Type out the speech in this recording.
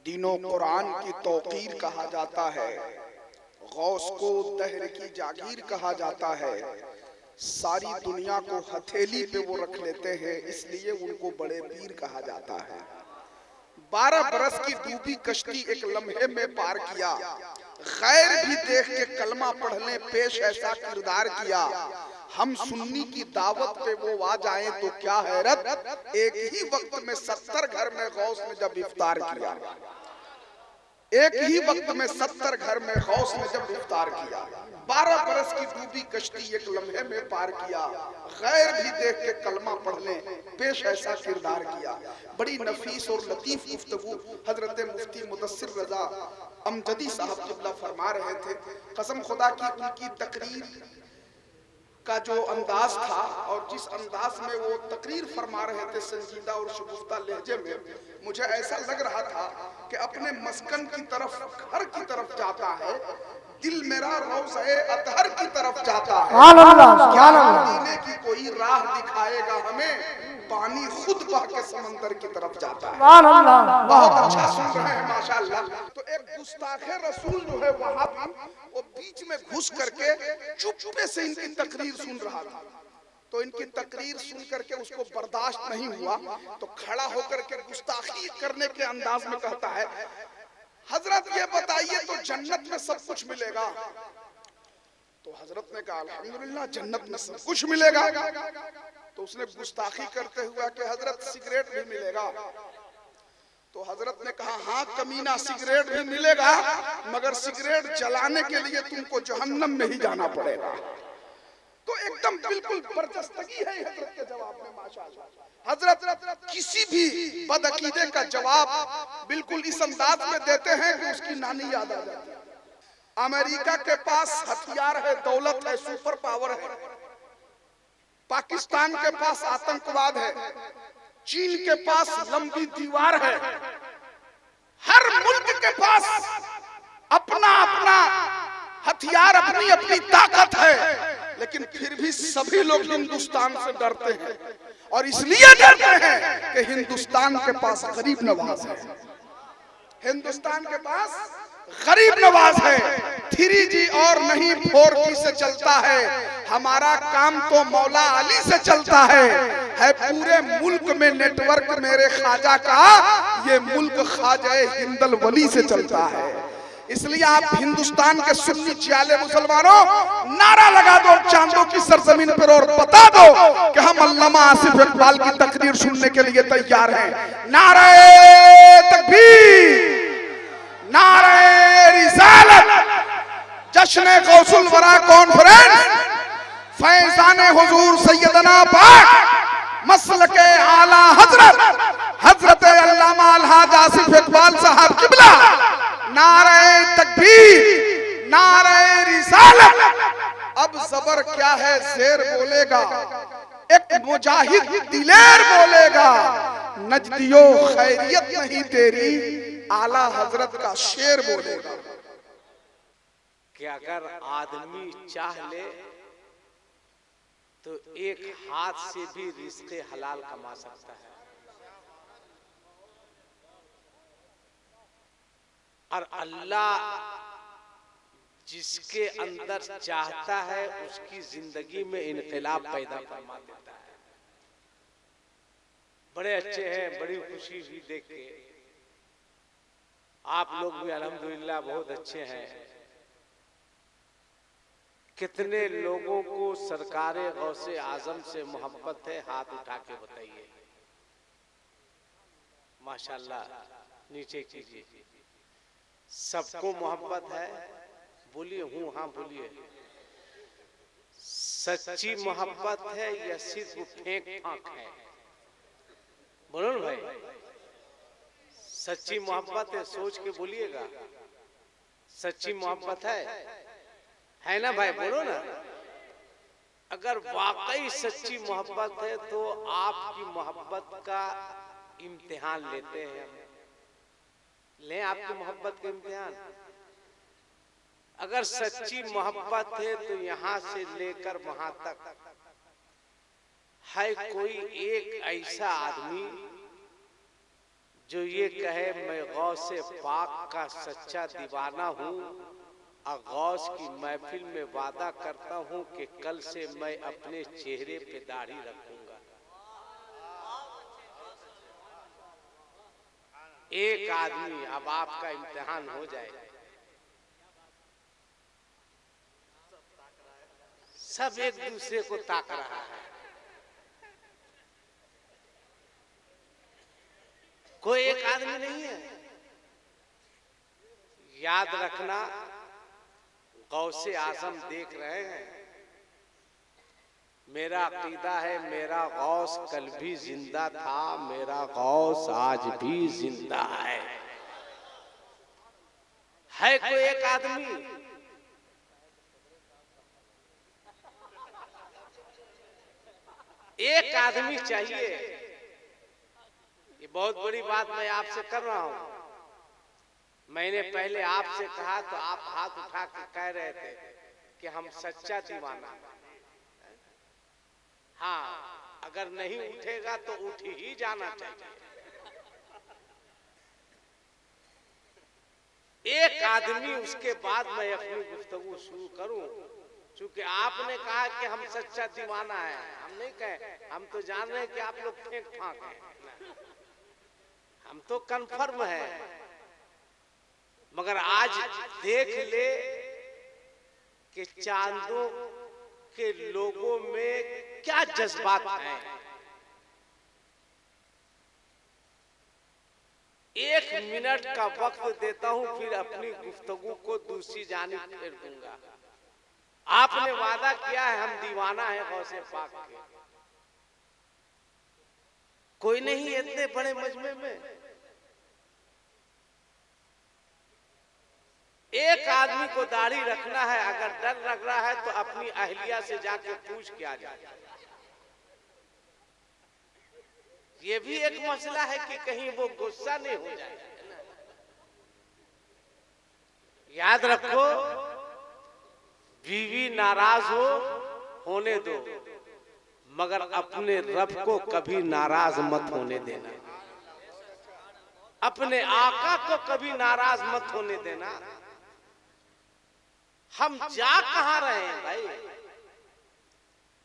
दीनो कुरान की तौकीर कहा जाता है, गौस को दहर की जागीर कहा जाता है। सारी दुनिया को हथेली पे वो रख लेते हैं, इसलिए उनको बड़े पीर कहा जाता है। 12 बरस की डूबी कश्ती एक लम्हे में पार किया, गैर भी देख के कलमा पढ़ने पेश ऐसा किरदार किया। हम सुन्नी की दावत पे वो आ जाएं तो क्या हैरत, एक ही वक्त में 70 घर में गौस ने जब इफ्तार किया। एक ही वक्त में 70 घर में गौस ने जब इफ्तार किया। 12 बरस की डूबी कश्ती एक लम्हे में पार किया, गैर भी देख के कलमा पढ़ने पेश ऐसा किरदार किया। बड़ी नफीस और लतीफ गुफ्तगू हजरत मुफ्ती मुदस्सिर रजा अमजदी साहब क़िबला फरमा रहे थे। कसम खुदा की उनकी तकरीर का जो अंदाज था और जिस अंदाज में वो तकरीर फरमा रहे थे संजीदा और शगुफ्ता लहजे में, मुझे ऐसा लग रहा था कि अपने मस्कन की तरफ, घर की तरफ जाता है, दिल मेरा रोज़े अतहर की तरफ जाता है। क्या मदीने की कोई राह दिखाएगा हमें, पानी खुद बह के समंदर की तरफ जाता है। बहुत अच्छा सुन रहे हैं माशाअल्लाह। तो एक गुस्ताखे रसूल जो है वहां भी वो बीच में घुस करके चुपके से इनकी तकरीर सुन रहा था। तो इनकी तकरीर सुन करके उसको बर्दाश्त नहीं हुआ, तो खड़ा होकर के गुस्ताखी करने के अंदाज में कहता है, हजरत ये बताइए तो जन्नत में सब कुछ मिलेगा? तो हजरत ने कहा अल्हम्दुलिल्लाह जन्नत में सब कुछ मिलेगा। तो उसने गुस्ताखी करते हुए कि हजरत सिगरेट भी मिलेगा? तो हजरत ने कहा हाँ कमीना सिगरेट भी मिलेगा, मगर सिगरेट जलाने के लिए तुमको जहन्नम में ही जाना पड़ेगा। तो एकदम बिल्कुल बर्जस्तगी है हजरत के जवाब में माशाअल्लाह। हजरत किसी भी बदअकीदे का जवाब बिल्कुल इस अंदाज में देते हैं कि उसकी नानी याद आ जाती है। अमेरिका के पास हथियार है, दौलत है, सुपर पावर है। पाकिस्तान के पास आतंकवाद है, चीन के पास लंबी दीवार है। हर मुल्क के पास अपना अपना हथियार, अपनी अपनी ताकत है, लेकिन फिर भी सभी लोग हिंदुस्तान से डरते हैं। और इसलिए डरते हैं कि हिंदुस्तान के पास गरीब नवाज है। हिंदुस्तान के पास गरीब नवाज है। 3G और नहीं 4G से चलता है। हमारा काम तो मौला अली से चलता है पूरे मुल्क में नेटवर्क मेरे ख्वाजा का, ये मुल्क ख्वाजा हिंदल वली से चलता है। इसलिए आप हिंदुस्तान के सुन्नी चियाले मुसलमानों नारा लगा दो चांदों की सरजमीन पर और बता दो कि हम अल्लामा आसिफ इकबाल की तकरीर सुनने के लिए तैयार हैं। नारे तकबीर, नारे रिसालत, जश्न गौसुल वरा कॉन्फ्रेंस, फैजाने हुजूर सैयदना पाक मसलके आला हजरत हजरत अल्लामा अलहाज आसिफ इकबाल साहब क़िबला, नारे तकबीर, नारे रिसालत। अब जबर क्या है शेर बोलेगा, एक मुजाहिद दिलेर बोलेगा, नजदियो खैरियत नहीं तेरी, आला हजरत का शेर बोलेगा। कि अगर आदमी चाह ले तो एक हाथ से भी रिज़्क़े हलाल कमा सकता है, और अल्लाह जिसके अंदर चाहता है उसकी जिंदगी में इनकलाब पैदा फरमा देता है। बड़े अच्छे हैं, बड़ी खुशी हुई देख के। आप लोग भी अल्हम्दुलिल्लाह बहुत अच्छे हैं। कितने लोगों को सरकारे गौसे आजम से मोहब्बत है, हाथ उठा के बताइए। माशाल्लाह, नीचे कीजिए। सबको मोहब्बत है? बोलिए हूँ, हाँ बोलिए। सच्ची मोहब्बत है या सिर्फ फेंक फांक है? बोलो ना भाई, सच्ची मोहब्बत है? सोच के बोलिएगा। सच्ची मोहब्बत है ना भाई? बोलो ना। अगर वाकई सच्ची मोहब्बत है तो आपकी मोहब्बत का इम्तिहान लेते हैं। लें आपकी मोहब्बत का इम्तिहान। अगर सच्ची मोहब्बत है तो यहां से लेकर वहां तक है कोई एक ऐसा आदमी जो ये कहे मैं गौस से पाक का सच्चा दीवाना हूँ, और गौस की महफिल में वादा करता हूँ कि कल से मैं अपने चेहरे पे दाढ़ी रखूंगा। एक आदमी, अब आपका इम्तिहान हो जाए, सब एक दूसरे को ताक रहा है, कोई एक आदमी नहीं है। याद रखना, गौसे आजम देख रहे हैं। मेरा अकीदा है मेरा गौस कल भी जिंदा था, मेरा गौस आज भी जिंदा है। कोई एक आदमी? एक आदमी चाहिए। ये बहुत बड़ी बात मैं आपसे कर रहा हूं। मैंने पहले आपसे कहा तो आप हाथ उठा के कह रहे थे कि हम सच्चा दीवाना। हाँ, अगर नहीं उठेगा तो उठ ही जाना चाहिए। एक आदमी, उसके बाद मैं अपनी गुफ्तगू शुरू करूं। चूंकि आपने कहा कि हम सच्चा दीवाना है, हम नहीं कहे, हम तो जान रहे हैं कि आप लोग फेंक फाक हैं, हम तो कन्फर्म है। मगर आज देख ले कि चांदों के लोगों में क्या जज्बात हैं। एक मिनट का वक्त देता हूं, फिर अपनी गुफ्तगू को दूसरी जानिब फेर दूंगा। आपने वादा किया है हम दीवाना है गौसे पाक के। कोई नहीं है इतने बड़े मजमे में। एक आदमी को दाढ़ी रखना है, अगर डर लग रहा है तो अपनी अहलिया से जाके पूछ के आ जाए। ये भी एक मसला है कि कहीं वो गुस्सा नहीं हो जाए। याद रखो, बीवी नाराज होने दो, मगर अपने रब को कभी नाराज मत होने देना। अपने आका को कभी नाराज मत होने देना। हम जा कहां रहे हैं भाई?